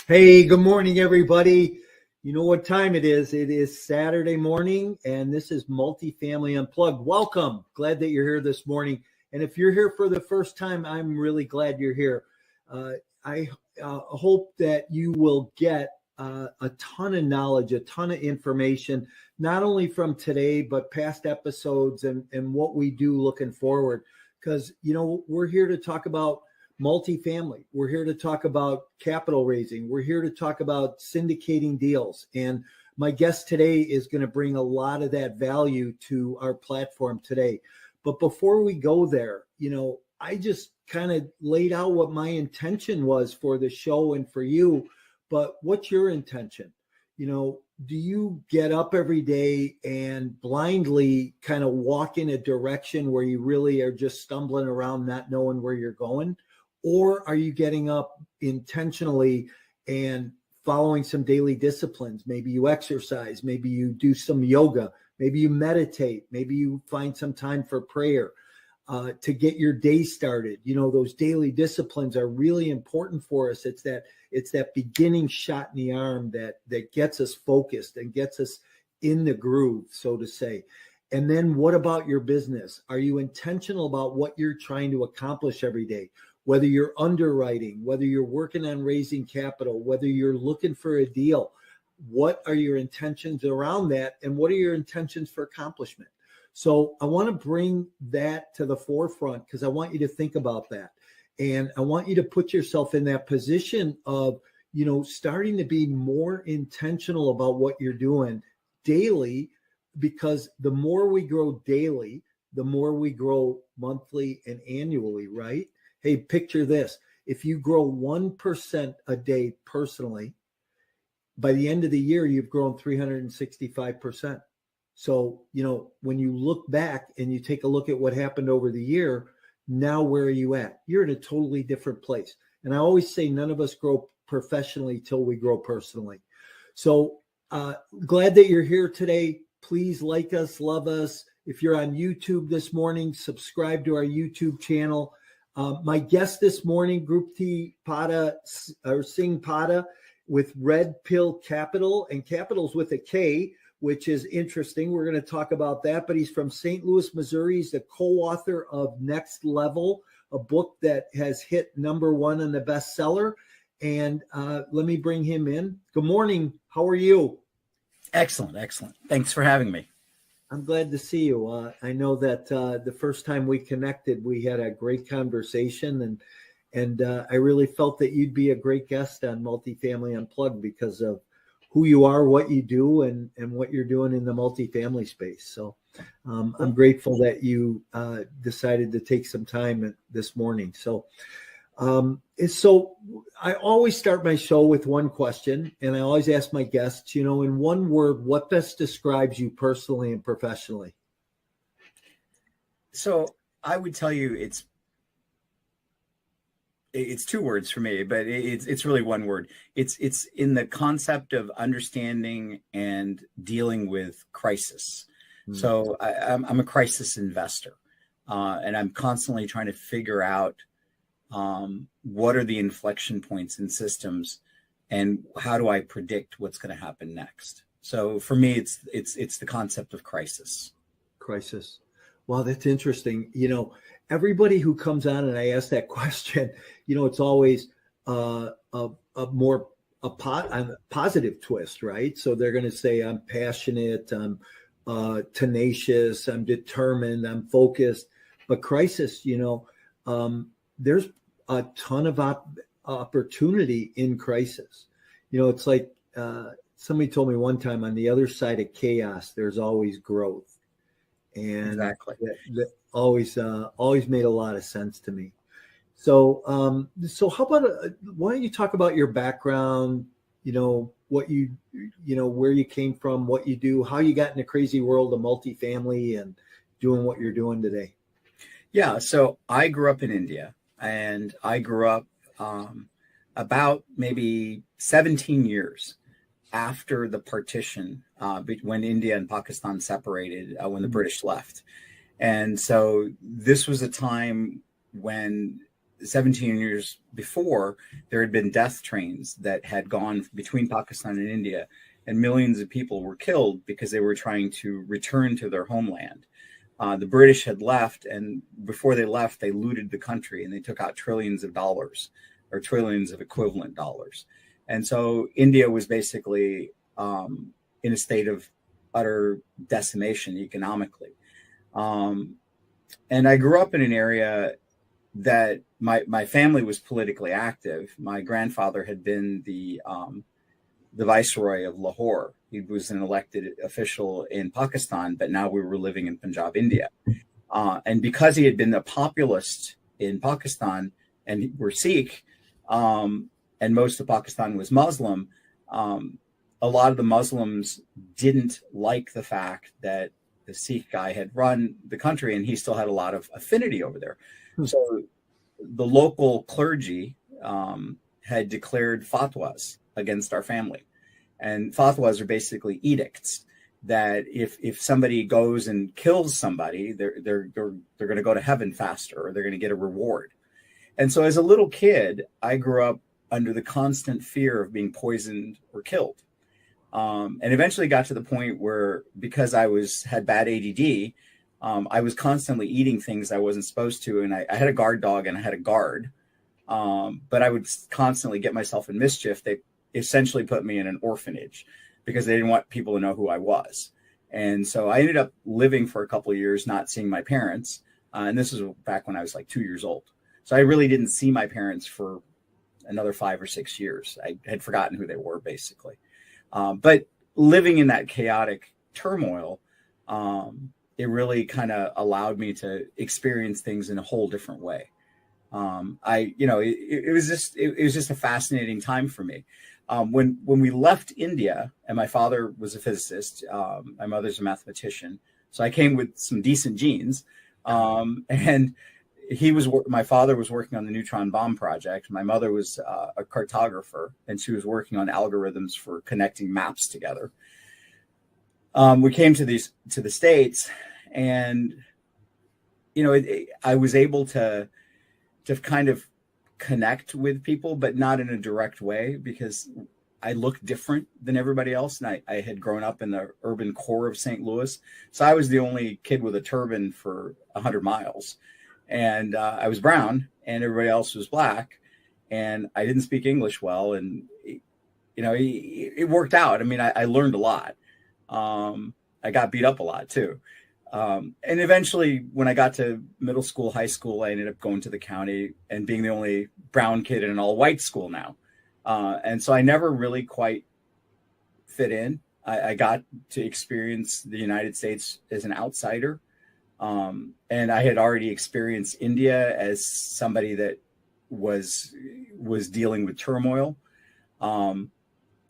Hey, good morning, everybody. You know what time it is. It is Saturday morning, and this is Multifamily Unplugged. Welcome. Glad that you're here this morning. And if you're here for the first time, I'm really glad you're here. I hope that you will get a ton of knowledge, a ton of information, not only from today, but past episodes and what we do looking forward. Because, we're here to talk about multifamily. We're here to talk about capital raising. We're here to talk about syndicating deals. And my guest today is going to bring a lot of that value to our platform today. But before we go there, I just kind of laid out what my intention was for the show and for you. But what's your intention? Do you get up every day and blindly kind of walk in a direction where you really are just stumbling around, not knowing where you're going? Or are you getting up intentionally and following some daily disciplines? Maybe you exercise, maybe you do some yoga, maybe you meditate, maybe you find some time for prayer to get your day started. Those daily disciplines are really important for us. It's that beginning shot in the arm that gets us focused and gets us in the groove, so to say. And then what about your business? Are you intentional about what you're trying to accomplish every day? Whether you're underwriting, whether you're working on raising capital, whether you're looking for a deal, what are your intentions around that? And what are your intentions for accomplishment? So I want to bring that to the forefront because I want you to think about that. And I want you to put yourself in that position of, starting to be more intentional about what you're doing daily, because the more we grow daily, the more we grow monthly and annually, right? Hey, picture this. If you grow 1% a day personally, by the end of the year, you've grown 365%. So, when you look back and you take a look at what happened over the year, now where are you at? You're in a totally different place. And I always say none of us grow professionally till we grow personally. So glad that you're here today. Please like us, love us. If you're on YouTube this morning, subscribe to our YouTube channel. My guest this morning, Gurpreet Singh Pada with Red Pill Capital, and Capital's with a K, which is interesting. We're going to talk about that, but he's from St. Louis, Missouri. He's the co-author of Next Level, a book that has hit #1 on the bestseller. And let me bring him in. Good morning. How are you? Excellent. Thanks for having me. I'm glad to see you. I know that the first time we connected, we had a great conversation, and I really felt that you'd be a great guest on Multifamily Unplugged because of who you are, what you do, and what you're doing in the multifamily space. So I'm grateful that you decided to take some time this morning. So I always start my show with one question, and I always ask my guests, in one word, what best describes you personally and professionally? So I would tell you it's two words for me, but it's really one word. It's in the concept of understanding and dealing with crisis. Mm-hmm. So I'm a crisis investor, and I'm constantly trying to figure out what are the inflection points in systems, and how do I predict what's going to happen next? So for me, it's the concept of crisis. Crisis. Wow, that's interesting. Everybody who comes on and I ask that question, it's always a positive twist, right? So they're going to say, I'm passionate, I'm tenacious, I'm determined, I'm focused. But crisis, there's a ton of opportunity in crisis. It's like somebody told me one time, on the other side of chaos, there's always growth. And exactly. That always made a lot of sense to me. So how about why don't you talk about your background? What where you came from, what you do, how you got in the crazy world of multifamily and doing what you're doing today. Yeah. So I grew up in India, and I grew up about maybe 17 years after the partition, when India and Pakistan separated, when the British left. And so this was a time when 17 years before, there had been death trains that had gone between Pakistan and India, and millions of people were killed because they were trying to return to their homeland. The British had left, and before they left, they looted the country and they took out trillions of dollars, or trillions of equivalent dollars. And so India was basically in a state of utter decimation economically. And I grew up in an area that my family was politically active. My grandfather had been the viceroy of Lahore. He was an elected official in Pakistan, but now we were living in Punjab, India. And because he had been a populist in Pakistan, and we're Sikh, and most of Pakistan was Muslim, a lot of the Muslims didn't like the fact that the Sikh guy had run the country, and he still had a lot of affinity over there. So the local clergy had declared fatwas against our family. And fatwas are basically edicts that if somebody goes and kills somebody, they're going to go to heaven faster, or they're going to get a reward. And so as a little kid, I grew up under the constant fear of being poisoned or killed. And eventually got to the point where, because I had bad ADD, I was constantly eating things I wasn't supposed to. And I had a guard dog and I had a guard, but I would constantly get myself in mischief. They essentially put me in an orphanage because they didn't want people to know who I was. And so I ended up living for a couple of years, not seeing my parents. And this was back when I was like 2 years old. So I really didn't see my parents for another 5 or 6 years. I had forgotten who they were, basically. But living in that chaotic turmoil, it really kind of allowed me to experience things in a whole different way. It was just a fascinating time for me. When we left India, and my father was a physicist, my mother's a mathematician, so I came with some decent genes, and my father was working on the neutron bomb project. My mother was a cartographer, and she was working on algorithms for connecting maps together. We came to the States, and I was able to kind of connect with people, but not in a direct way, because I looked different than everybody else. And I had grown up in the urban core of St. Louis. So I was the only kid with a turban for 100 miles. And I was brown, and everybody else was black, and I didn't speak English well. And, it worked out. I mean, I learned a lot. I got beat up a lot too. And eventually, when I got to middle school, high school, I ended up going to the county and being the only brown kid in an all-white school now. And so I never really quite fit in. I got to experience the United States as an outsider. And I had already experienced India as somebody that was dealing with turmoil.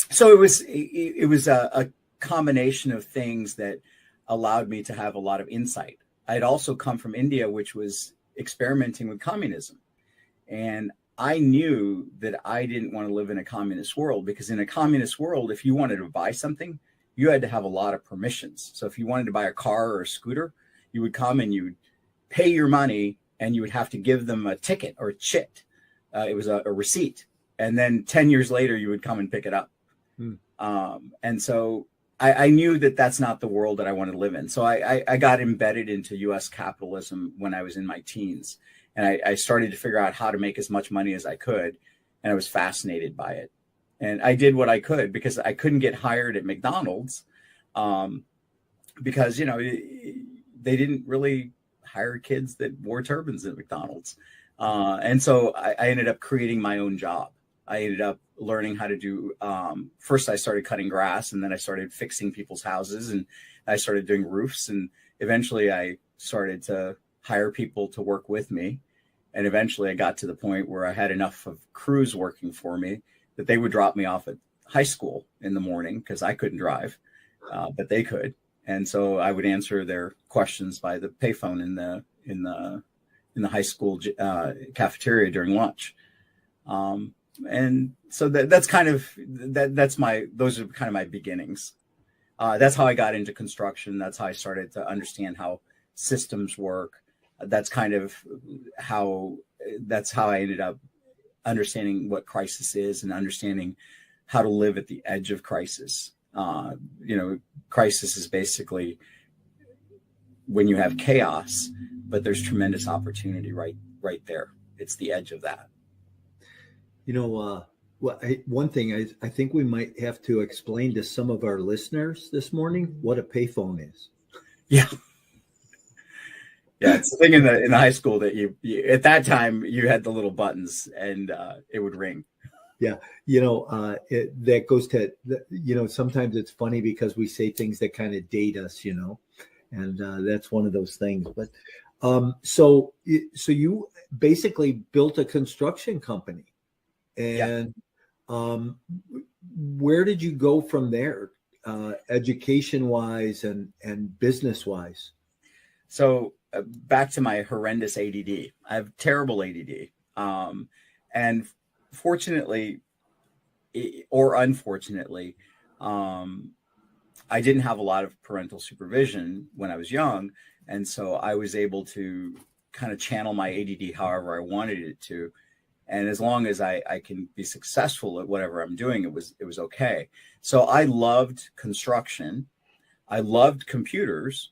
So it was a combination of things that allowed me to have a lot of insight. I'd also come from India, which was experimenting with communism. And I knew that I didn't want to live in a communist world, because in a communist world, if you wanted to buy something, you had to have a lot of permissions. So if you wanted to buy a car or a scooter, you would come and you would pay your money, and you would have to give them a ticket or a chit. It was a receipt. And then 10 years later, you would come and pick it up. And so I knew that that's not the world that I wanted to live in. So I got embedded into U.S. capitalism when I was in my teens. And I started to figure out how to make as much money as I could. And I was fascinated by it. And I did what I could, because I couldn't get hired at McDonald's, because, they didn't really hire kids that wore turbans at McDonald's. And so I ended up creating my own job. I ended up learning how to do, first I started cutting grass, and then I started fixing people's houses, and I started doing roofs. And eventually I started to hire people to work with me. And eventually I got to the point where I had enough of crews working for me that they would drop me off at high school in the morning, because I couldn't drive, but they could. And so I would answer their questions by the payphone in the high school cafeteria during lunch. And so those are kind of my beginnings. That's how I got into construction. That's how I started to understand how systems work. That's kind of how that's how I ended up understanding what crisis is and understanding how to live at the edge of crisis. Crisis is basically when you have chaos, but there's tremendous opportunity right there. It's the edge of that. One thing I think we might have to explain to some of our listeners this morning what a payphone is. Yeah. Yeah, it's the thing in the high school that you at that time you had the little buttons and it would ring. Yeah, that goes to sometimes it's funny because we say things that kind of date us, and that's one of those things. But so you basically built a construction company, and where did you go from there, education wise and business wise? So back to my horrendous ADD. I have terrible ADD. And fortunately or unfortunately, I didn't have a lot of parental supervision when I was young. And so I was able to kind of channel my ADD however I wanted it to. And as long as I can be successful at whatever I'm doing, it was okay. So I loved construction. I loved computers.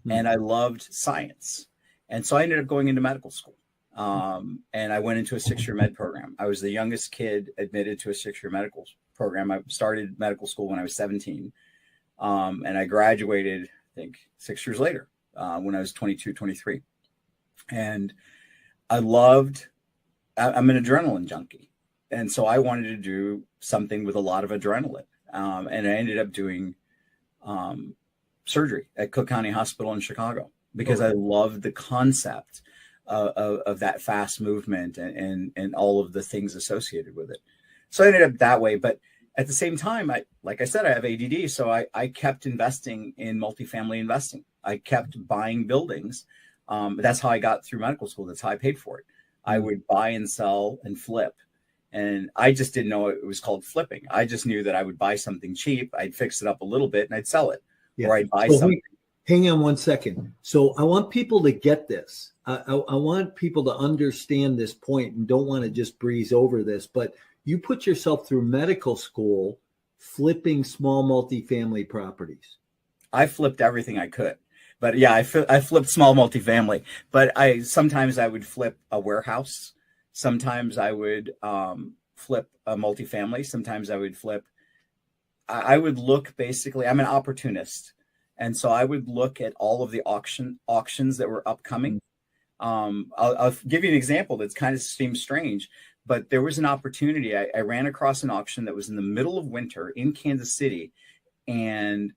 And I loved science. And so I ended up going into medical school. And I went into a 6-year med program. I was the youngest kid admitted to a 6-year medical program. I started medical school when I was 17. And I graduated, I think, 6 years later, when I was 22, 23. And I'm an adrenaline junkie. And so I wanted to do something with a lot of adrenaline. And I ended up doing surgery at Cook County Hospital in Chicago because I loved the concept of that fast movement and all of the things associated with it. So I ended up that way. But at the same time, like I said, I have ADD. So I kept investing in multifamily investing. I kept buying buildings. That's how I got through medical school. That's how I paid for it. I would buy and sell and flip. And I just didn't know it was called flipping. I just knew that I would buy something cheap. I'd fix it up a little bit and I'd sell it. Yeah. Or I'd buy something. Hang on one second. So I want people to get this. I want people to understand this point and don't want to just breeze over this. But you put yourself through medical school flipping small multifamily properties. I flipped everything I could. But yeah, I flipped small multifamily. But sometimes I would flip a warehouse. Sometimes I would flip a multifamily. Sometimes I would flip. I would look basically. I'm an opportunist, and so I would look at all of the auctions that were upcoming. I'll give you an example that's kind of seems strange, but there was an opportunity. I ran across an auction that was in the middle of winter in Kansas City, and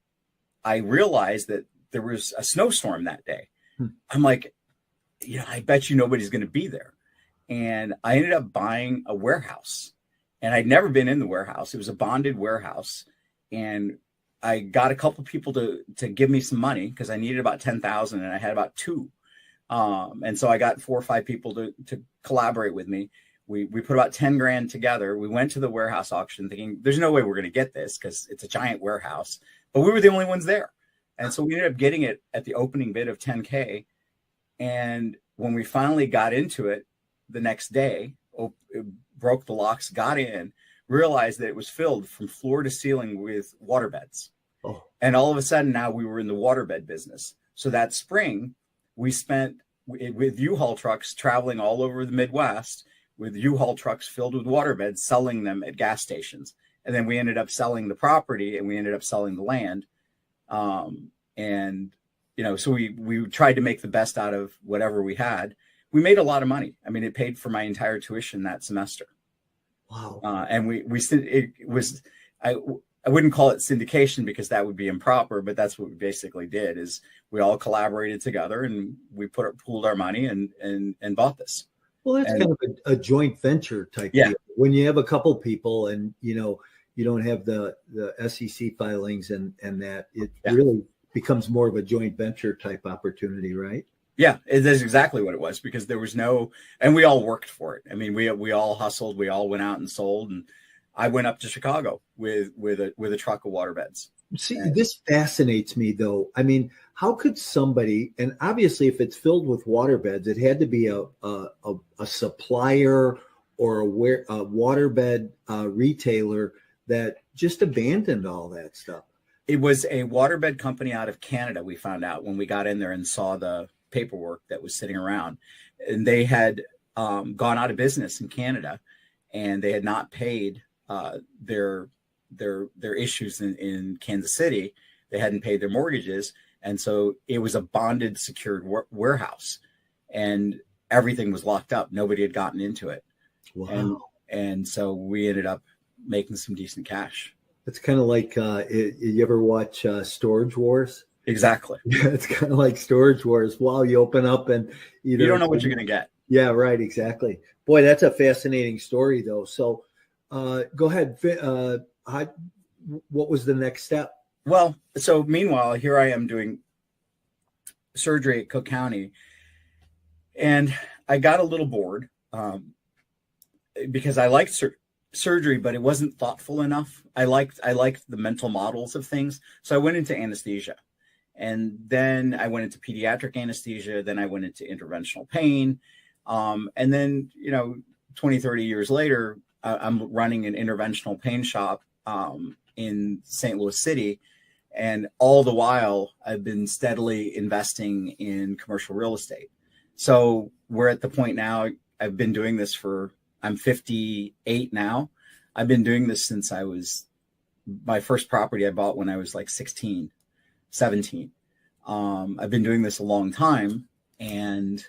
I realized that there was a snowstorm that day. I'm like, I bet you nobody's going to be there. And I ended up buying a warehouse, and I'd never been in the warehouse. It was a bonded warehouse. And I got a couple people to give me some money because I needed about 10,000 and I had about 2. And so I got 4 or 5 people to collaborate with me. We put about 10 grand together. We went to the warehouse auction thinking there's no way we're going to get this because it's a giant warehouse, but we were the only ones there. And so we ended up getting it at the opening bid of 10K. And when we finally got into it the next day, it broke the locks, got in, realized that it was filled from floor to ceiling with waterbeds. Oh. And all of a sudden now we were in the waterbed business. So that spring we spent with U-Haul trucks traveling all over the Midwest with U-Haul trucks filled with waterbeds, selling them at gas stations. And then we ended up selling the property and we ended up selling the land. So we tried to make the best out of whatever we had. We made a lot of money. I mean, it paid for my entire tuition that semester. Wow. And I wouldn't call it syndication because that would be improper, but that's what we basically did is we all collaborated together and we pooled our money and bought this. Well, that's kind of a joint venture type deal. When you have a couple people and, you don't have the SEC filings and that it really becomes more of a joint venture type opportunity, right? Yeah, it is exactly what it was because there was and we all worked for it. I mean, we all hustled, we all went out and sold, and I went up to Chicago with a truck of waterbeds. See, this fascinates me though. I mean, how could somebody, and obviously if it's filled with water beds, it had to be a supplier or a waterbed retailer that just abandoned all that stuff. It was a waterbed company out of Canada, we found out when we got in there and saw the paperwork that was sitting around. And they had gone out of business in Canada, and they had not paid their issues in Kansas City. They hadn't paid their mortgages. And so it was a bonded, secured warehouse, and everything was locked up. Nobody had gotten into it. Wow. And so we ended up making some decent cash. It's kind of like, you ever watch Storage Wars? Exactly. It's kind of like Storage Wars. Wow, you open up and you don't know what you're going to get. Yeah, right. Exactly. Boy, that's a fascinating story, though. So go ahead. What was the next step? Well, so meanwhile, here I am doing surgery at Cook County, and I got a little bored because I liked surgery, but it wasn't thoughtful enough. I liked the mental models of things. So I went into anesthesia, and then I went into pediatric anesthesia. Then I went into interventional pain. And then, 20, 30 years later, I'm running an interventional pain shop in St. Louis City. And all the while, I've been steadily investing in commercial real estate. So we're at the point now, I've been doing this I'm 58 now. I've been doing this since my first property I bought when I was like 16, 17. I've been doing this a long time, and,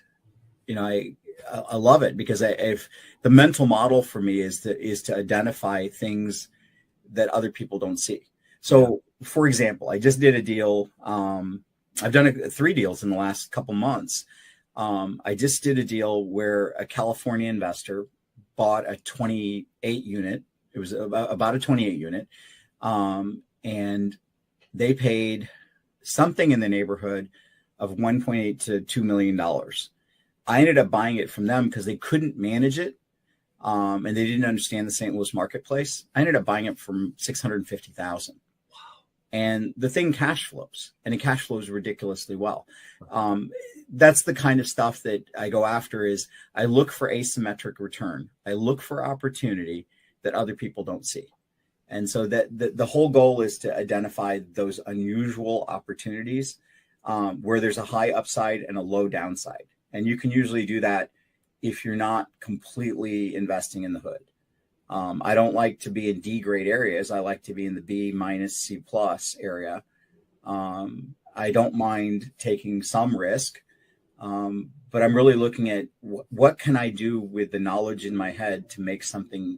I love it because if the mental model for me is to identify things that other people don't see. So, for example, I just did a deal. I've done 3 deals in the last couple months. I just did a deal where a California investor bought a 28 unit. It was about a 28 unit. And they paid something in the neighborhood of $1.8 to $2 million. I ended up buying it from them because they couldn't manage it. And they didn't understand the St. Louis marketplace. I ended up buying it for $650,000. Wow. And the thing cash flows, and it cash flows ridiculously well. That's the kind of stuff that I go after. Is I look for asymmetric return. I look for opportunity that other people don't see. And so that the whole goal is to identify those unusual opportunities where there's a high upside and a low downside. And you can usually do that if you're not completely investing in the hood. I don't like to be in D grade areas. I like to be in the B minus C plus area. I don't mind taking some risk, but I'm really looking at what can I do with the knowledge in my head to make something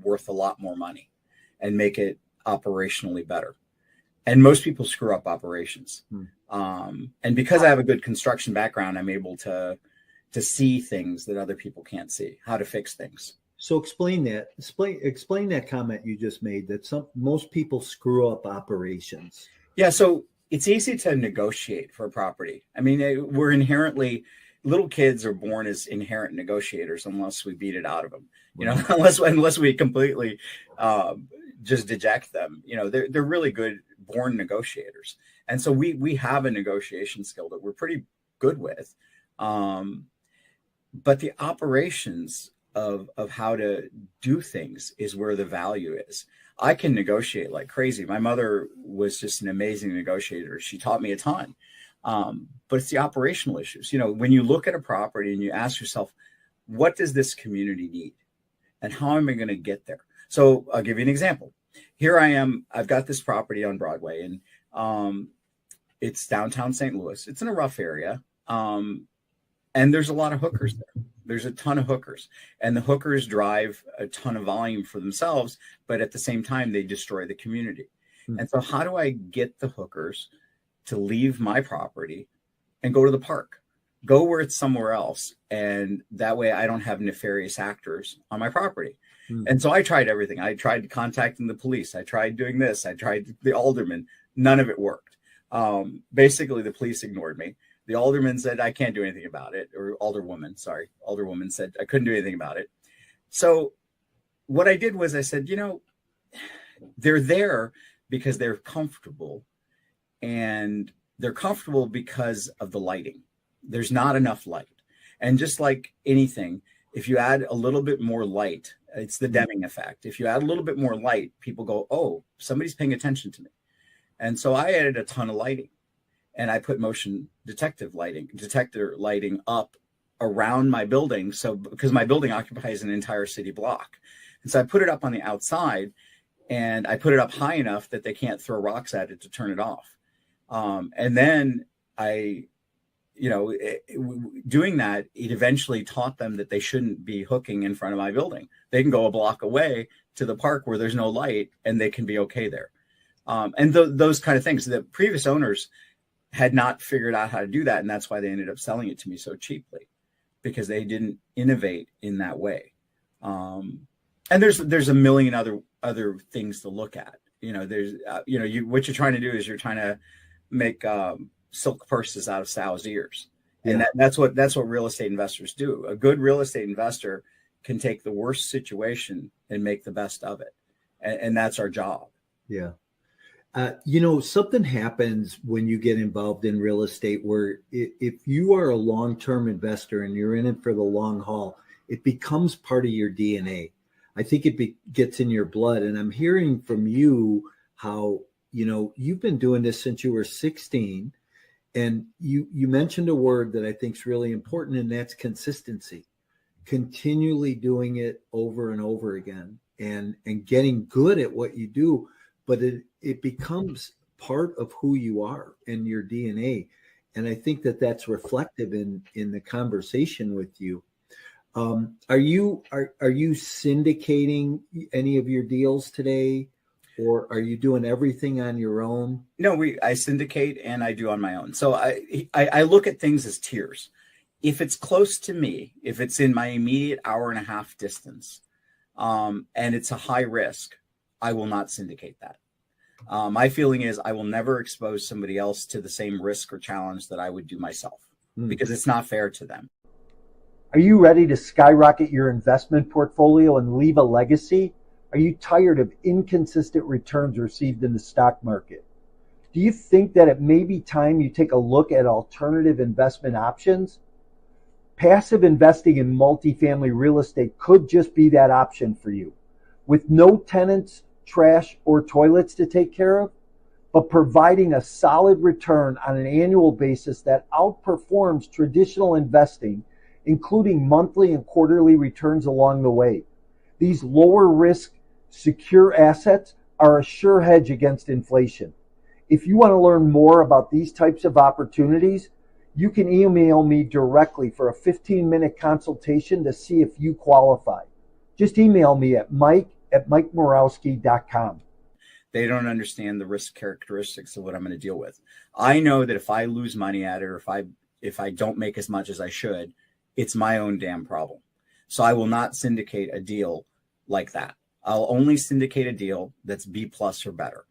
worth a lot more money and make it operationally better. And most people screw up operations. And because I have a good construction background, I'm able to see things that other people can't see, how to fix things. So explain that. Explain that comment you just made, that most people screw up operations. Yeah, so it's easy to negotiate for a property. I mean, we're inherently, little kids are born as inherent negotiators unless we beat it out of them. Unless we completely just deject them. They're really good born negotiators, and so we have a negotiation skill that we're pretty good with. But the operations of how to do things is where the value is. I can negotiate like crazy. My mother was just an amazing negotiator. She taught me a ton. But it's the operational issues. When you look at a property and you ask yourself, what does this community need? And how am I going to get there? So I'll give you an example. Here I am. I've got this property on Broadway, and it's downtown St. Louis. It's in a rough area. And there's a lot of hookers there. There's a ton of hookers, and the hookers drive a ton of volume for themselves, but at the same time, they destroy the community. And so how do I get the hookers to leave my property and go to the park, go where it's somewhere else? And that way I don't have nefarious actors on my property. And so I tried everything. I tried contacting the police. I tried doing this. I tried the alderman. None of it worked. Basically, the police ignored me. The alderman said, I can't do anything about it. Or alderwoman said, I couldn't do anything about it. So what I did was I said, they're there because they're comfortable, and they're comfortable because of the lighting. There's not enough light. And just like anything, if you add a little bit more light, it's the Deming effect. If you add a little bit more light, people go, oh, somebody's paying attention to me. And so I added a ton of lighting, and I put motion detector lighting up around my building. So because my building occupies an entire city block. And so I put it up on the outside, and I put it up high enough that they can't throw rocks at it to turn it off. And then doing that, it eventually taught them that they shouldn't be hooking in front of my building. They can go a block away to the park where there's no light, and they can be okay there. And those kind of things. The previous owners had not figured out how to do that, and that's why they ended up selling it to me so cheaply, because they didn't innovate in that way. And there's a million other things to look at. What you're trying to do is you're trying to make silk purses out of sow's ears. And that's what real estate investors do. A good real estate investor can take the worst situation and make the best of it. And that's our job. Yeah. Something happens when you get involved in real estate where if you are a long-term investor and you're in it for the long haul, it becomes part of your DNA. I think it gets in your blood. And I'm hearing from you how, you've been doing this since you were 16. And you mentioned a word that I think is really important, and that's consistency. Continually doing it over and over again and getting good at what you do. But it becomes part of who you are and your DNA. And I think that's reflective in the conversation with you. Are you syndicating any of your deals today, or are you doing everything on your own? No, I syndicate and I do on my own. So I look at things as tiers. If it's close to me, if it's in my immediate hour and a half distance, and it's a high risk, I will not syndicate that. My feeling is I will never expose somebody else to the same risk or challenge that I would do myself, because it's not fair to them. Are you ready to skyrocket your investment portfolio and leave a legacy? Are you tired of inconsistent returns received in the stock market? Do you think that it may be time you take a look at alternative investment options? Passive investing in multifamily real estate could just be that option for you. With no tenants, trash, or toilets to take care of, but providing a solid return on an annual basis that outperforms traditional investing, including monthly and quarterly returns along the way. These lower risk, secure assets are a sure hedge against inflation. If you want to learn more about these types of opportunities, you can email me directly for a 15-minute consultation to see if you qualify. Just email me at mike@mikemorowski.com. They don't understand the risk characteristics of what I'm going to deal with. I know that if I lose money at it, or if I don't make as much as I should, it's my own damn problem. So I will not syndicate a deal like that. I'll only syndicate a deal that's B+ or better.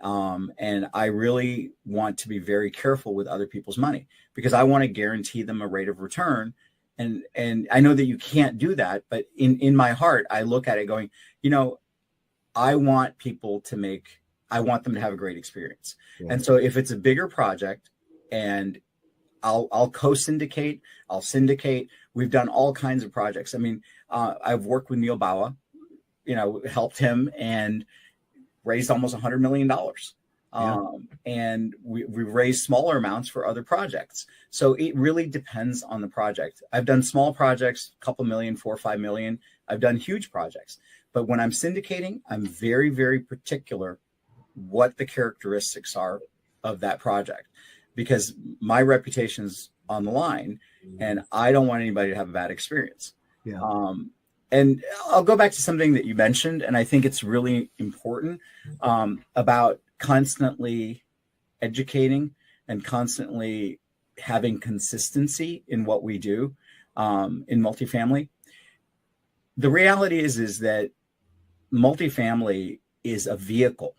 And I really want to be very careful with other people's money, because I want to guarantee them a rate of return. And I know that you can't do that, but in my heart, I look at it going, I want them to have a great experience. Yeah. And so if it's a bigger project, and I'll co-syndicate, I'll syndicate. We've done all kinds of projects. I mean, I've worked with Neil Bawa, helped him and raised almost $100 million. And we've raised smaller amounts for other projects. So it really depends on the project. I've done small projects, a couple million, 4 or 5 million. I've done huge projects. But when I'm syndicating, I'm very, very particular what the characteristics are of that project, because my reputation's on the line, and I don't want anybody to have a bad experience. Yeah. And I'll go back to something that you mentioned, and I think it's really important, about constantly educating and constantly having consistency in what we do in multifamily. The reality is that multifamily is a vehicle.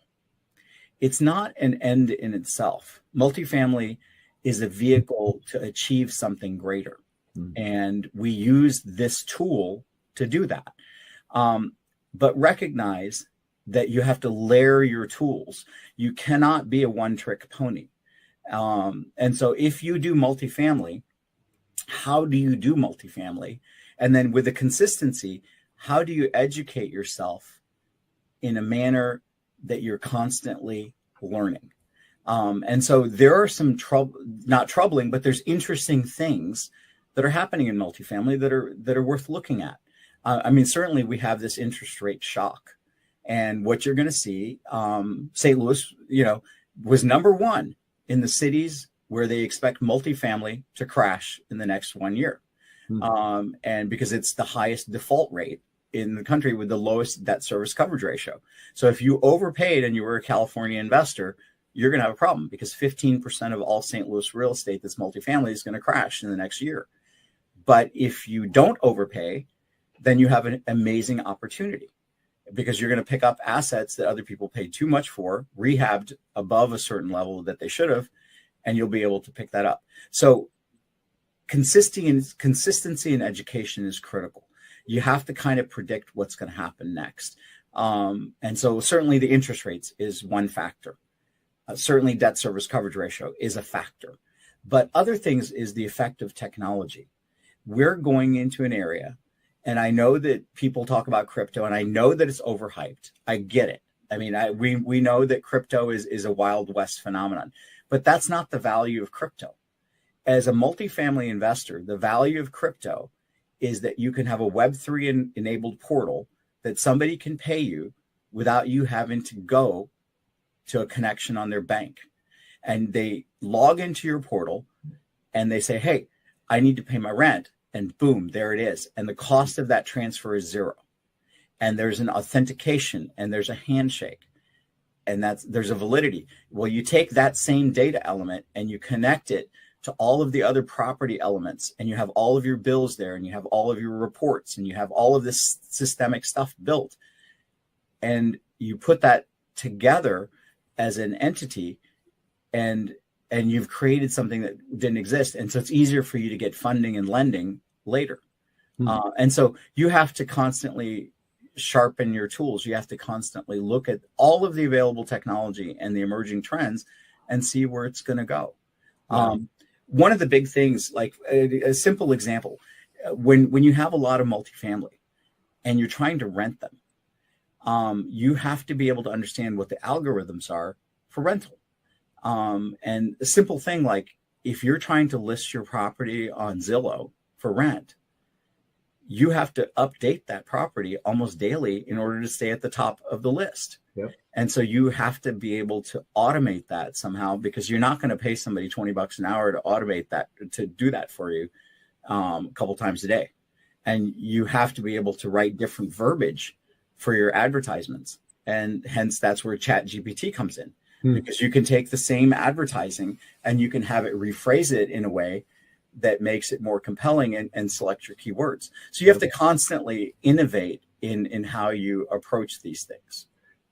It's not an end in itself. Multifamily is a vehicle to achieve something greater. And we use this tool to do that. But recognize that you have to layer your tools. You cannot be a one-trick pony. And so if you do multifamily, how do you do multifamily? And then with the consistency, how do you educate yourself in a manner that you're constantly learning? And so there are some not troubling, but there's interesting things that are happening in multifamily that are worth looking at. I mean, certainly we have this interest rate shock, and what you're going to see, St. Louis, was number one in the cities where they expect multifamily to crash in the next 1 year. And because it's the highest default rate in the country with the lowest debt service coverage ratio. So if you overpaid and you were a California investor, you're going to have a problem, because 15% of all St. Louis real estate that's multifamily is going to crash in the next year. But if you don't overpay, then you have an amazing opportunity, because you're going to pick up assets that other people paid too much for, rehabbed above a certain level that they should have, and you'll be able to pick that up. So consistency in education is critical. You have to kind of predict what's going to happen next. And so certainly the interest rates is one factor. Certainly debt service coverage ratio is a factor. But other things is the effect of technology. We're going into an area, and I know that people talk about crypto, and I know that it's overhyped. I get it. I mean, we know that crypto is a Wild West phenomenon, but that's not the value of crypto. As a multifamily investor, the value of crypto is that you can have a Web3 enabled portal that somebody can pay you without you having to go to a connection on their bank. And they log into your portal and they say, hey, I need to pay my rent. And boom, there it is. And the cost of that transfer is zero. And there's an authentication and there's a handshake, and there's a validity. Well, you take that same data element and you connect it to all of the other property elements, and you have all of your bills there, and you have all of your reports, and you have all of this systemic stuff built. And you put that together as an entity, and you've created something that didn't exist. And so it's easier for you to get funding and lending later. And so you have to constantly sharpen your tools. You have to constantly look at all of the available technology and the emerging trends and see where it's going to go. One of the big things, like a simple example, when you have a lot of multifamily and you're trying to rent them, you have to be able to understand what the algorithms are for rental. And a simple thing, like if you're trying to list your property on Zillow for rent, you have to update that property almost daily in order to stay at the top of the list. Yep. And so you have to be able to automate that somehow, because you're not going to pay somebody $20 an hour to automate that, to do that for you a couple times a day. And you have to be able to write different verbiage for your advertisements. And hence that's where ChatGPT comes in, because you can take the same advertising and you can have it rephrase it in a way that makes it more compelling and select your keywords. So you have to constantly innovate in how you approach these things.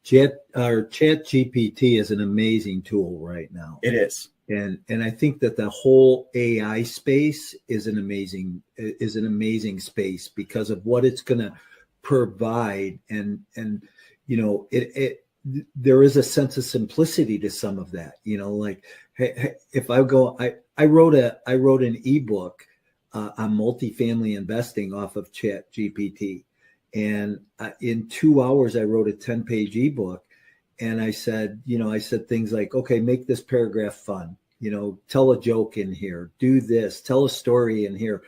ChatGPT is an amazing tool right now. It is. And I think that the whole AI space is an amazing space because of what it's going to provide. And there is a sense of simplicity to some of that, like, hey, if I go, I wrote an ebook on multifamily investing off of ChatGPT. And in 2 hours, I wrote a 10-page ebook. And I said things like, okay, make this paragraph fun, tell a joke in here, do this, tell a story in here.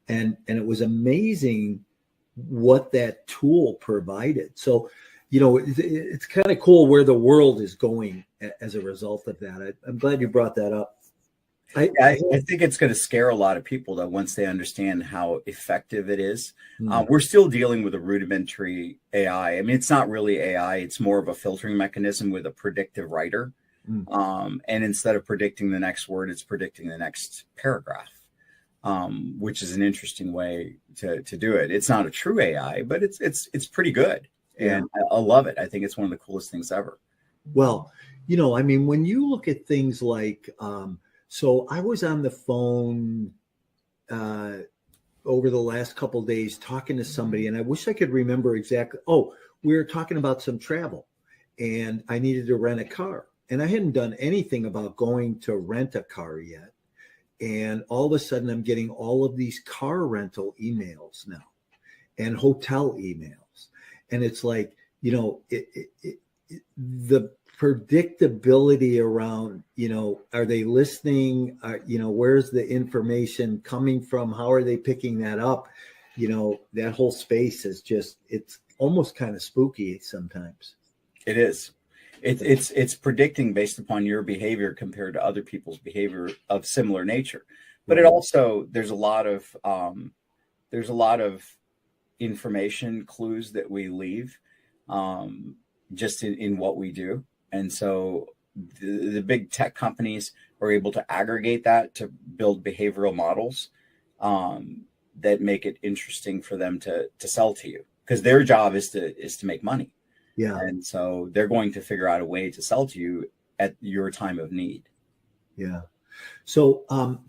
And it was amazing what that tool provided. So, it's kind of cool where the world is going as a result of that. I'm glad you brought that up. I think it's going to scare a lot of people, though, once they understand how effective it is. We're still dealing with a rudimentary AI. I mean, it's not really AI. It's more of a filtering mechanism with a predictive writer. And instead of predicting the next word, it's predicting the next paragraph, which is an interesting way to do it. It's not a true AI, but it's pretty good. And I love it. I think it's one of the coolest things ever. Well, when you look at things like, so I was on the phone over the last couple of days talking to somebody, and I wish I could remember exactly. Oh, we were talking about some travel. and I needed to rent a car. And I hadn't done anything about going to rent a car yet. And all of a sudden, I'm getting all of these car rental emails now and hotel emails. And it's like, you know, the predictability around, you know, are they listening? You know, where's the information coming from? How are they picking that up? You know, that whole space is just, it's almost kind of spooky sometimes. It is. It's predicting based upon your behavior compared to other people's behavior of similar nature. But it also, there's a lot of information clues that we leave just in what we do. And so the big tech companies are able to aggregate that to build behavioral models that make it interesting for them to sell to you, because their job is to make money. Yeah. And so they're going to figure out a way to sell to you at your time of need. Yeah. So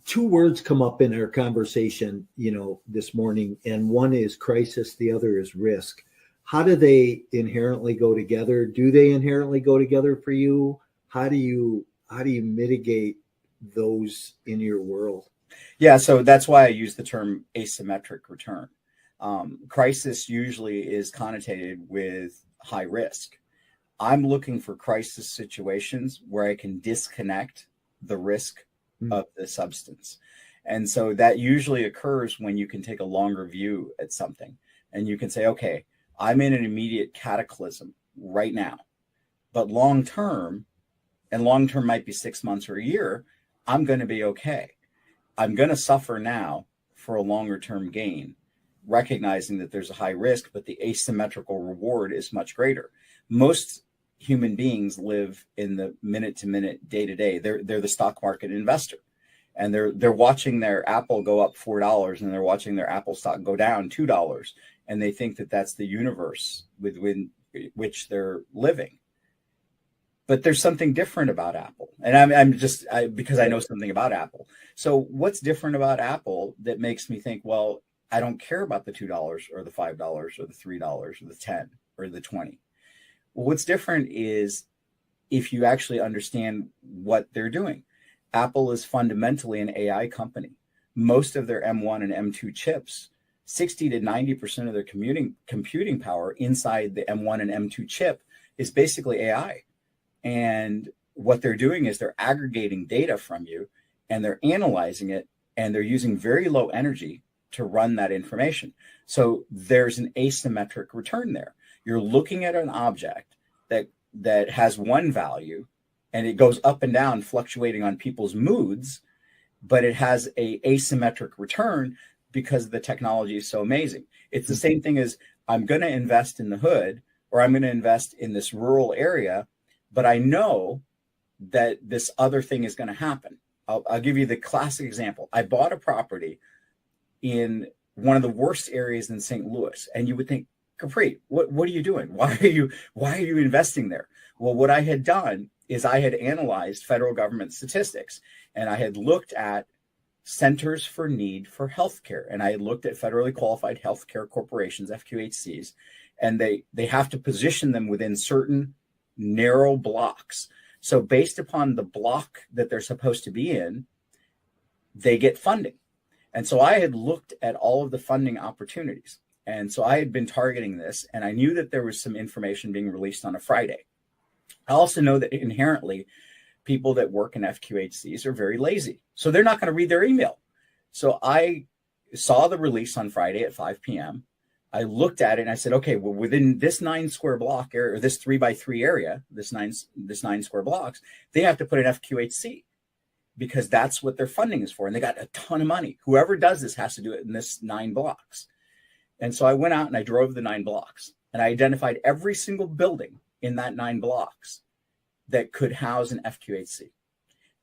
two words come up in our conversation, you know, this morning, and one is crisis, the other is risk. How do they inherently go together? Do they inherently go together for you? How do you mitigate those in your world? Yeah, so that's why I use the term asymmetric return. Crisis usually is connotated with high risk. I'm looking for crisis situations where I can disconnect the risk of the substance. And so that usually occurs when you can take a longer view at something and you can say, okay, I'm in an immediate cataclysm right now, but long term, and long term might be 6 months or a year, I'm going to be okay. I'm going to suffer now for a longer term gain, recognizing that there's a high risk, but the asymmetrical reward is much greater. Most human beings live in the minute to minute, day to day. They're the stock market investor, and they're watching their Apple go up $4, and they're watching their Apple stock go down $2, and they think that that's the universe within which they're living. But there's something different about Apple, and because I know something about Apple. So what's different about Apple that makes me think, well, I don't care about the $2 or the $5 or the $3 or the 10 or the 20. Well, what's different is if you actually understand what they're doing. Apple is fundamentally an AI company. Most of their M1 and M2 chips, 60 to 90% of their computing power inside the M1 and M2 chip is basically AI. And what they're doing is they're aggregating data from you and they're analyzing it, and they're using very low energy to run that information. So there's an asymmetric return there. You're looking at an object that has one value, and it goes up and down, fluctuating on people's moods, but it has a asymmetric return because the technology is so amazing. It's the same thing as I'm going to invest in the hood, or I'm going to invest in this rural area, but I know that this other thing is going to happen. I'll give you the classic example. I bought a property in one of the worst areas in St. Louis, and you would think, Garpreet, what are you doing? Why are you investing there? Well, what I had done is I had analyzed federal government statistics, and I had looked at centers for need for healthcare, and I had looked at federally qualified healthcare corporations, FQHCs, and they have to position them within certain narrow blocks. So based upon the block that they're supposed to be in, they get funding. And so I had looked at all of the funding opportunities. And so I had been targeting this, and I knew that there was some information being released on a Friday. I also know that inherently people that work in FQHCs are very lazy. So they're not going to read their email. So I saw the release on Friday at 5 p.m. I looked at it and I said, okay, well, within this 9 square block area, or this 3x3 area, this nine square blocks, they have to put an FQHC because that's what their funding is for. And they got a ton of money. Whoever does this has to do it in this 9 blocks. And so I went out and I drove the 9 blocks, and I identified every single building in that 9 blocks that could house an FQHC.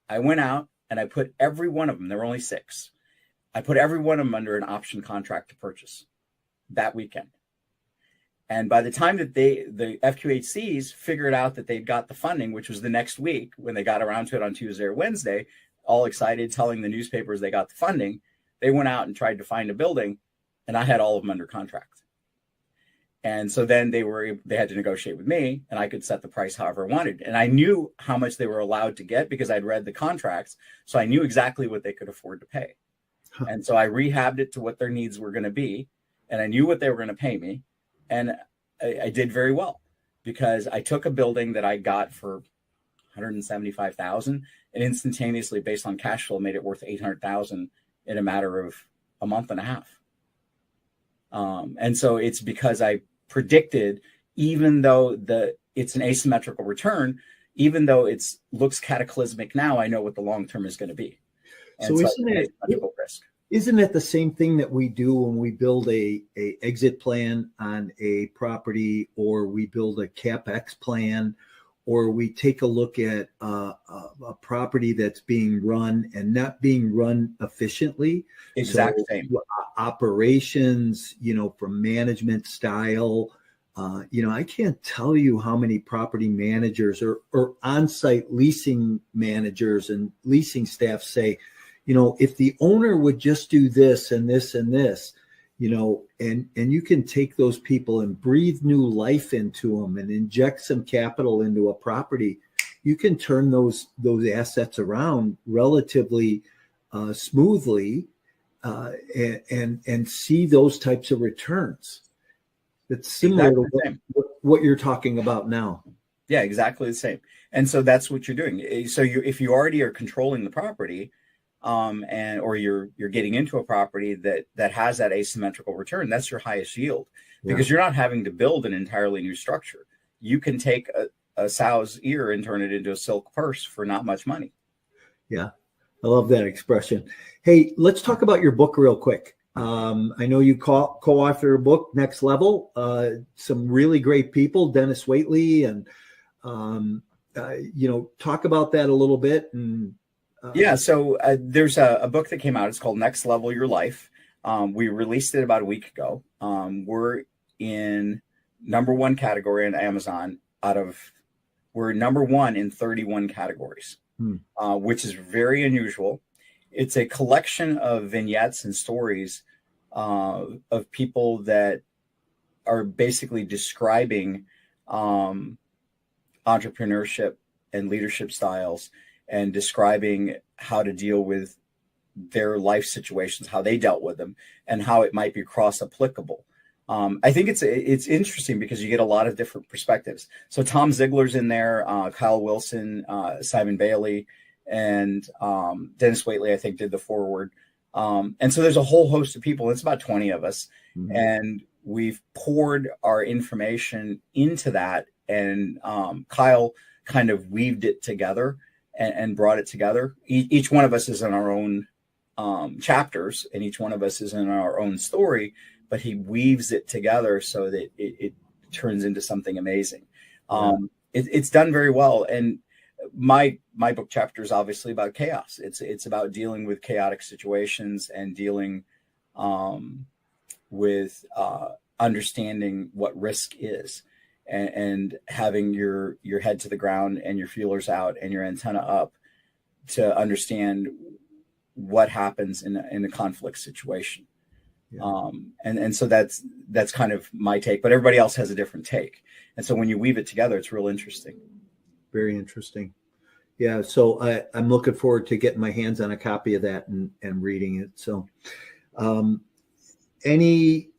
I went out and I put every one of them, there were only 6. I put every one of them under an option contract to purchase that weekend. And by the time that the FQHCs figured out that they'd got the funding, which was the next week when they got around to it on Tuesday or Wednesday, all excited, telling the newspapers they got the funding, they went out and tried to find a building, and I had all of them under contract. And so then they had to negotiate with me, and I could set the price however I wanted. And I knew how much they were allowed to get because I'd read the contracts. So I knew exactly what they could afford to pay. And so I rehabbed it to what their needs were going to be. And I knew what they were going to pay me. And I did very well because I took a building that I got for $175,000 and instantaneously, based on cash flow, made it worth $800,000 in a matter of a month and a half. And so it's because I predicted, even though it's an asymmetrical return, even though it looks cataclysmic now, I know what the long term is going to be. And so isn't it the same thing that we do when we build a exit plan on a property, or we build a CapEx plan, or we take a look at a property that's being run and not being run efficiently? Exact same. Operations, from management style. I can't tell you how many property managers or on-site leasing managers and leasing staff say, if the owner would just do this and this and this, and you can take those people and breathe new life into them and inject some capital into a property, you can turn those assets around relatively smoothly and see those types of returns. It's similar to what you're talking about now. Yeah, exactly the same. And so that's what you're doing. So if you already are controlling the property, or you're getting into a property that has that asymmetrical return, that's your highest yield, because you're not having to build an entirely new structure. You can take a sow's ear and turn it into a silk purse for not much money. Yeah, I love that expression. Hey, let's talk about your book real quick. I know you co-author a book, Next Level. Some really great people, Dennis Waitley, and talk about that a little bit. And so there's a book that came out. It's called Next Level Your Life. We released it about a week ago. We're in #1 category on Amazon. We're #1 in 31 categories, which is very unusual. It's a collection of vignettes and stories of people that are basically describing entrepreneurship and leadership styles, and describing how to deal with their life situations, how they dealt with them, and how it might be cross-applicable. I think it's interesting because you get a lot of different perspectives. So Tom Ziegler's in there, Kyle Wilson, Simon Bailey, and Dennis Waitley, I think, did the foreword. And so there's a whole host of people. It's about 20 of us. Mm-hmm. And we've poured our information into that. And Kyle kind of weaved it together and brought it together. Each one of us is in our own chapters, and each one of us is in our own story, but he weaves it together so that it turns into something amazing. It's done very well. And my book chapter is obviously about chaos. It's about dealing with chaotic situations and dealing with understanding what risk is, and having your head to the ground and your feelers out and your antenna up to understand what happens in a conflict situation. Yeah. And so that's kind of my take, but everybody else has a different take. And so when you weave it together, it's real interesting. Very interesting. Yeah. So I'm looking forward to getting my hands on a copy of that and reading it. So any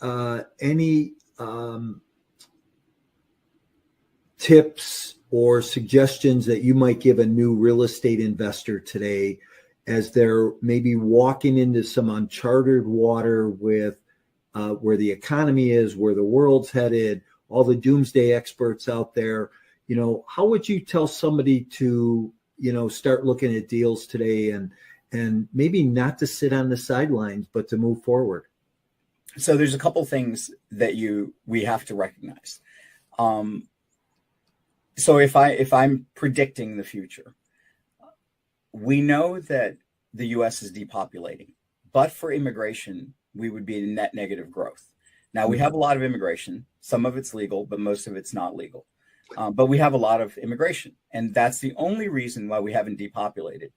tips or suggestions that you might give a new real estate investor today as they're maybe walking into some uncharted water with where the economy is, where the world's headed, all the doomsday experts out there? How would you tell somebody to, start looking at deals today and maybe not to sit on the sidelines, but to move forward? So there's a couple things that we have to recognize. So if I'm predicting the future, we know that the U.S. is depopulating, but for immigration, we would be in net negative growth. Now, we have a lot of immigration. Some of it's legal, but most of it's not legal. But we have a lot of immigration, and that's the only reason why we haven't depopulated.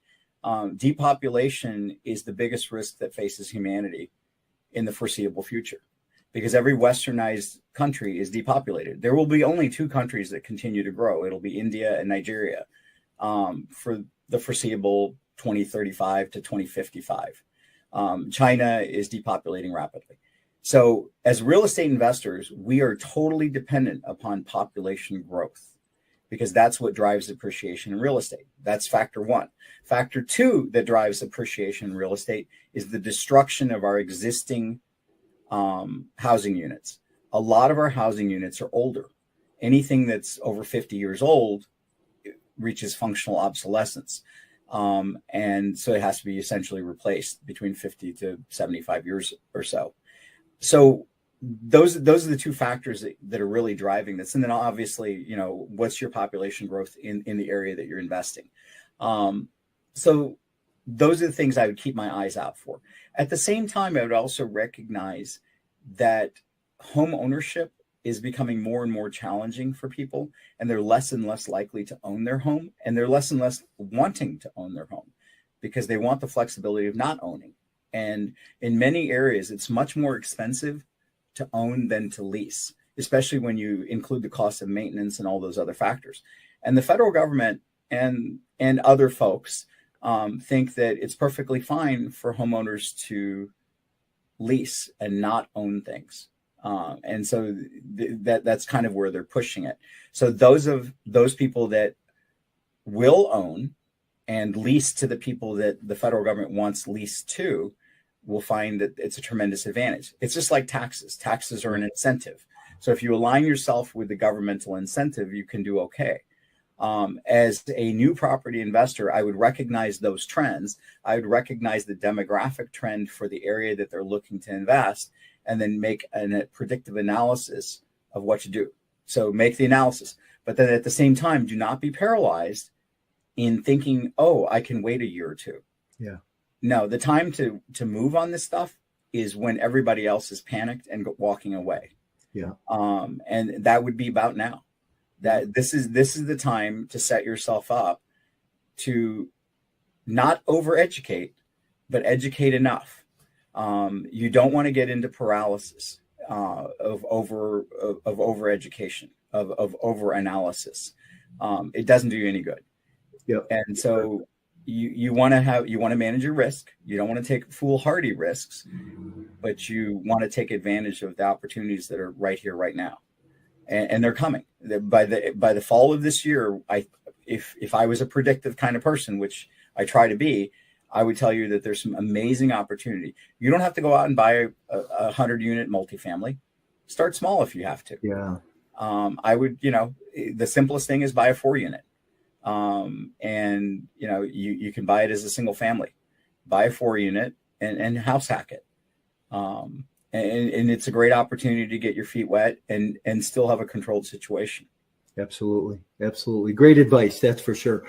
Depopulation is the biggest risk that faces humanity in the foreseeable future. because every westernized country is depopulated. There will be only two countries that continue to grow. It'll be India and Nigeria for the foreseeable 2035 to 2055. China is depopulating rapidly. So as real estate investors, we are totally dependent upon population growth because that's what drives appreciation in real estate. That's factor one. Factor two that drives appreciation in real estate is the destruction of our existing housing units. A lot of our housing units are older. Anything that's over 50 years old reaches functional obsolescence. And so it has to be essentially replaced between 50 to 75 years or so. So those are the two factors that are really driving this. And then obviously, what's your population growth in the area that you're investing? So those are the things I would keep my eyes out for. At the same time, I would also recognize that home ownership is becoming more and more challenging for people, and they're less and less likely to own their home, and they're less and less wanting to own their home because they want the flexibility of not owning. And in many areas, it's much more expensive to own than to lease, especially when you include the cost of maintenance and all those other factors. And the federal government and other folks think that it's perfectly fine for homeowners to lease and not own things. And so that's kind of where they're pushing it. So those people that will own and lease to the people that the federal government wants leased to will find that it's a tremendous advantage. It's just like taxes. Taxes are an incentive. So if you align yourself with the governmental incentive, you can do okay. As a new property investor, I would recognize those trends. I would recognize the demographic trend for the area that they're looking to invest, and then make a predictive analysis of what to do. So make the analysis, but then at the same time, do not be paralyzed in thinking, oh, I can wait a year or two. Yeah. No, the time to move on this stuff is when everybody else is panicked and walking away. Yeah. And that would be about now. That this is the time to set yourself up to not overeducate, but educate enough. You don't want to get into paralysis of overeducation, of overanalysis. It doesn't do you any good. Yep. And so you want to manage your risk. You don't want to take foolhardy risks, but you want to take advantage of the opportunities that are right here, right now. And they're coming. By the fall of this year, if I was a predictive kind of person, which I try to be, I would tell you that there's some amazing opportunity. You don't have to go out and buy a 100-unit multifamily. Start small if you have to. Yeah. I would, the simplest thing is buy a 4-unit. And you can buy it as a single family. Buy a 4-unit and house hack it. And it's a great opportunity to get your feet wet and still have a controlled situation. Absolutely. Absolutely. Great advice. That's for sure.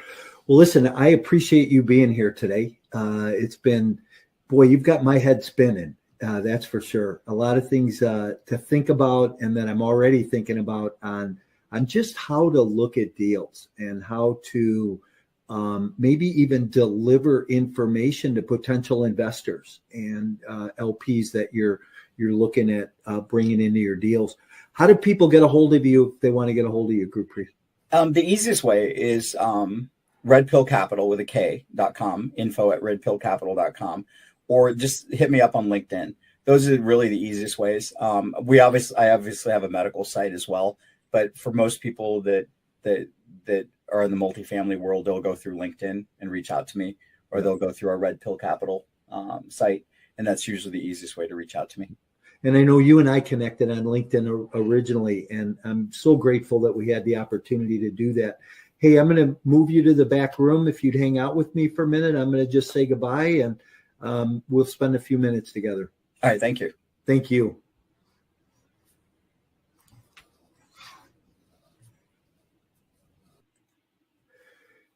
Well, listen, I appreciate you being here today. It's been, boy, you've got my head spinning. That's for sure. A lot of things to think about, and that I'm already thinking about on just how to look at deals and how to maybe even deliver information to potential investors and LPs that you're looking at bringing into your deals. How do people get a hold of you if they want to get a hold of you, Gurpreet? The easiest way is redpillcapital with a K.com, info@redpillcapital.com, or just hit me up on LinkedIn. Those are really the easiest ways. I obviously have a medical site as well, but for most people that are in the multifamily world, they'll go through LinkedIn and reach out to me, or they'll go through our Red Pill Capital site, and that's usually the easiest way to reach out to me. And I know you and I connected on LinkedIn originally, and I'm so grateful that we had the opportunity to do that. Hey, I'm going to move you to the back room. If you'd hang out with me for a minute, I'm going to just say goodbye, and we'll spend a few minutes together. All right. Thank you. Thank you.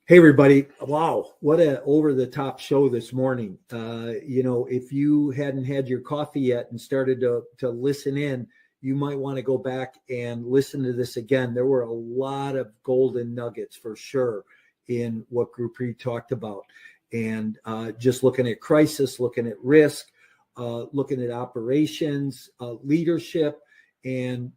Hey, everybody. Wow. What an over-the-top show this morning. If you hadn't had your coffee yet and started to listen in, you might want to go back and listen to this again. There were a lot of golden nuggets for sure in what Gurpreet talked about. And just looking at crisis, looking at risk, looking at operations, leadership, and,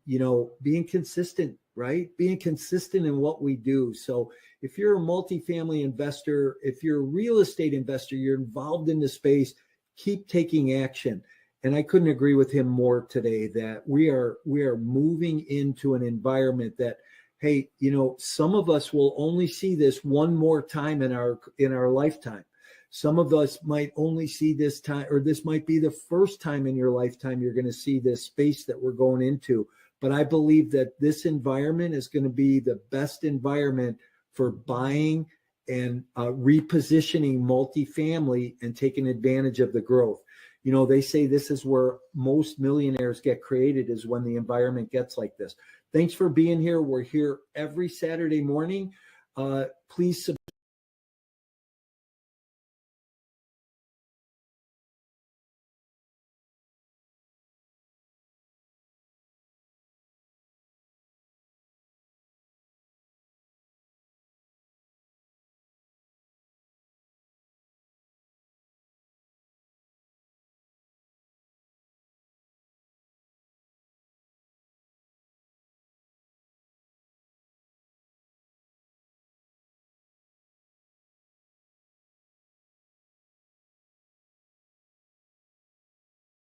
being consistent, right? Being consistent in what we do. So if you're a multifamily investor, if you're a real estate investor, you're involved in the space, keep taking action. And I couldn't agree with him more today that we are moving into an environment that, hey, some of us will only see this one more time in our lifetime. Some of us might only see this time, or this might be the first time in your lifetime you're going to see this space that we're going into. But I believe that this environment is going to be the best environment for buying and repositioning multifamily and taking advantage of the growth. They say this is where most millionaires get created, is when the environment gets like this. Thanks for being here. We're here every Saturday morning. Please subscribe.